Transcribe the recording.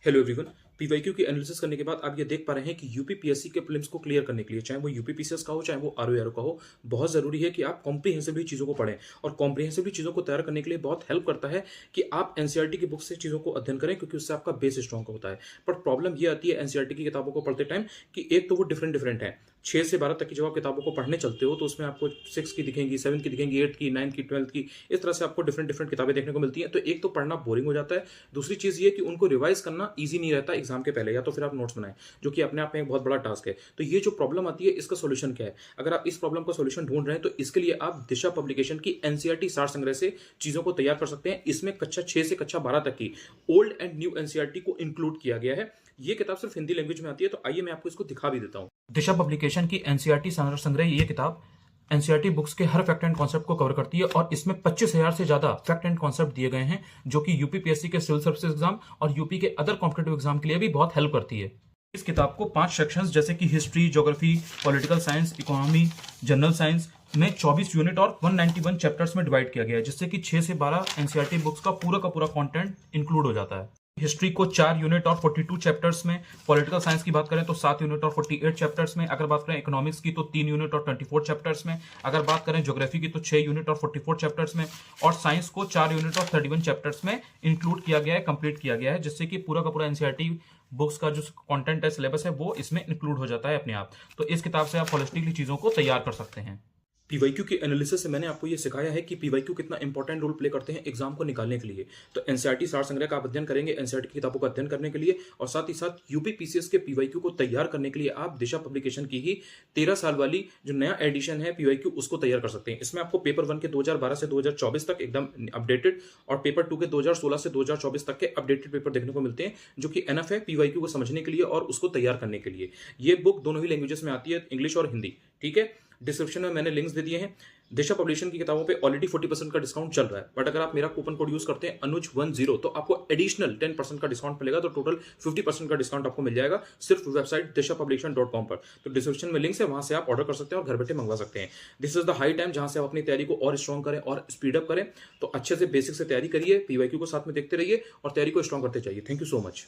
Hello everyone. PYQ की analysis करने के बाद आप ये देख पा रहे हैं कि यूपीपीएससी के प्रीलिम्स को क्लियर करने के लिए, चाहे वो यूपीपीसीएस का हो चाहे वो आरओ का हो, बहुत जरूरी है कि आप कॉम्प्रिहेंसिवली चीजों को पढ़ें। और कॉम्प्रिहेंसिवली चीजों को तैयार करने के लिए बहुत हेल्प करता है कि आप एनसीईआरटी की बुक से चीजों को अध्ययन करें, क्योंकि उससे आपका बेस स्ट्रॉन्ग होता है। बट प्रॉब्लम ये आती है एनसीईआरटी की किताबों को पढ़ते टाइम कि एक तो वो डिफरेंट डिफरेंट है। 6 से 12 तक की जब आप किताबों को पढ़ने चलते हो तो उसमें आपको 6 की दिखेंगी, 7 की दिखेंगी, 8 की, 9 की, 12 की, इस तरह से आपको डिफरेंट डिफरेंट किताबें देखने को मिलती हैं। तो एक तो पढ़ना बोरिंग हो जाता है। दूसरी चीज ये कि उनको रिवाइज करना ईजी नहीं रहता एग्जाम के पहले, या तो फिर आप नोट्स बनाएं, जो कि अपने आप में एक बहुत बड़ा टास्क है। तो ये जो प्रॉब्लम आती है, इसका सोल्यूशन क्या है? अगर आप इस प्रॉब्लम का सोल्यूशन ढूंढ रहे हैं तो इसके लिए आप दिशा पब्लिकेशन की एनसीईआरटी सार संग्रह से चीजों को तैयार कर सकते हैं। इसमें कक्षा 6 से कक्षा 12 तक की ओल्ड एंड न्यू एनसीईआरटी को इंक्लूड किया गया है। ये किताब सिर्फ हिंदी लैंग्वेज में आती है, तो आइए मैं आपको इसको दिखा भी देता हूं। दिशा पब्लिकेशन की एनसीईआरटी सार संग्रह, ये किताब एनसीईआरटी बुक्स के हर फैक्ट एंड कॉन्सेप्ट को कवर करती है और इसमें 25,000 से ज्यादा फैक्ट एंड कॉन्सेप्ट दिए गए हैं, जो कि यूपीपीएससी के सिविल सर्विसेज एग्जाम और यूपी के अदर कॉम्पिटेटिव एग्जाम के लिए भी बहुत हेल्प करती है। इस किताब को 5 सेक्शंस जैसे कि history, geography, political science, economy, general science में 24 यूनिट और 191 चैप्टर्स में डिवाइड किया गया है, जिससे कि 6 से 12 एनसीईआरटी बुक्स का पूरा कंटेंट इंक्लूड हो जाता है। हिस्ट्री को 4 यूनिट और 42 चैप्टर्स में, पॉलिटिकल साइंस की बात करें तो 7 यूनिट और 48 चैप्टर्स में, अगर बात करें इकोनॉमिक्स की तो 3 यूनिट और 24 चैप्टर्स में, अगर बात करें ज्योग्राफी की तो 6 यूनिट और 44 चैप्टर्स में, और साइंस को 4 यूनिट और 31 चैप्टर्स में इंक्लूड किया गया है, कंप्लीट किया गया है, जिससे कि पूरा का पूरा एनसीईआरटी बुक्स का जो कंटेंट है, सिलेबस है, वो इसमें इंक्लूड हो जाता है अपने आप। तो इस किताब से आप होलिस्टिकली चीजों को तैयार कर सकते हैं। पीवाईक्यू की एनालिसिस से मैंने आपको ये सिखाया है कि पीवाईक्यू कितना इंपॉर्टेंट रोल प्ले करते हैं एग्जाम को निकालने के लिए। तो एनसीईआरटी सार संग्रह का आप अध्ययन करेंगे एनसीईआरटी की किताबों का अध्ययन करने के लिए, और साथ ही साथ यूपीपीसीएस के पीवाईक्यू को तैयार करने के लिए आप दिशा पब्लिकेशन की ही 13 साल वाली जो नया एडिशन है पीवाईक्यू, उसको तैयार कर सकते हैं। इसमें आपको पेपर 1 के 2012 से 2024 तक एकदम अपडेटेड, और पेपर 2 के 2016 से 2024 तक के अपडेटेड पेपर देखने को मिलते हैं, जो कि एनफ है पीवाईक्यू को समझने के लिए और उसको तैयार करने के लिए। ये बुक दोनों ही लैंग्वेजेस में आती है, इंग्लिश और हिंदी। ठीक है, डिस्क्रिप्शन में मैंने लिंक्स दे दिए हैं। दिशा पब्लिकेशन की किताबों पे ऑलरेडी 40% का डिस्काउंट चल रहा है, बट अगर आप मेरा कूपन कोड यूज करते हैं अनुज10, तो आपको एडिशनल 10% का डिस्काउंट मिलेगा। तो टोटल 50% का डिस्काउंट आपको मिल जाएगा सिर्फ वेबसाइट dishapublication.com पर। तो डिस्क्रिप्शन में लिंक्स है, वहां से आप ऑर्डर कर सकते हैं और घर बैठे मंगवा सकते हैं। This is the high time जहां से आप अपनी तैयारी को और स्ट्रॉन्ग करें और स्पीड अप करें। तो अच्छे से बेसिक से तैयारी करिए, पीवाईक्यू को साथ में देखते रहिए और तैयारी को स्ट्रॉन्ग करते जाइए। Thank you so much.